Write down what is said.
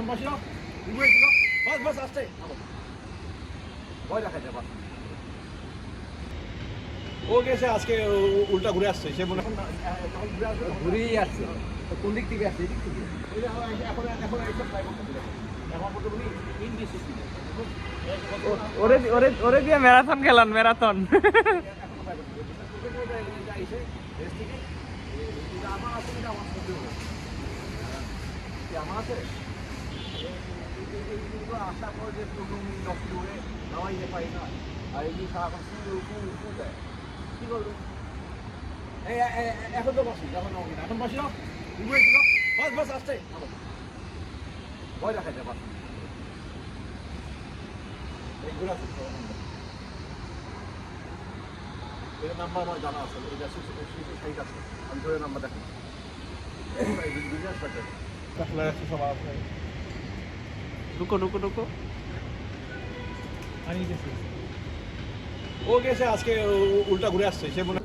মাসি নাও বাস বাস আসছে ভয় দেখাচ্ছে বাস ও গেছে আজকে উল্টা ঘুরে আসছে সে মনে ঘুরেই আসছে কোন দিক থেকে আসছে এদিক থেকে এখন এখন এইসব ট্রাই করতে এখন বলতে বলি ইনডিসিপ্লিন ওরে ওরে ওরে দিয়ে ম্যারাথন খেলান ম্যারাথন আমার আছে আমার আমার আছে আশা করে যে নকল করে নামাই যে পাই না আর এই সারাক্ষণ শুরু দেয় কী করবে এখন তো বসি এখন এখন বসি না বাস বাস আসছে ভয় দেখাচ্ছে বাস এইগুলো আছে এর নাম্বার আমার জানা আছে এটা শিশু সাইট আছে আমি ধরে নাম্বার দেখি সব আছে রুকো রুকো রুকো ও গেছে আজকে উল্টা ঘুরে আসছে সে মনে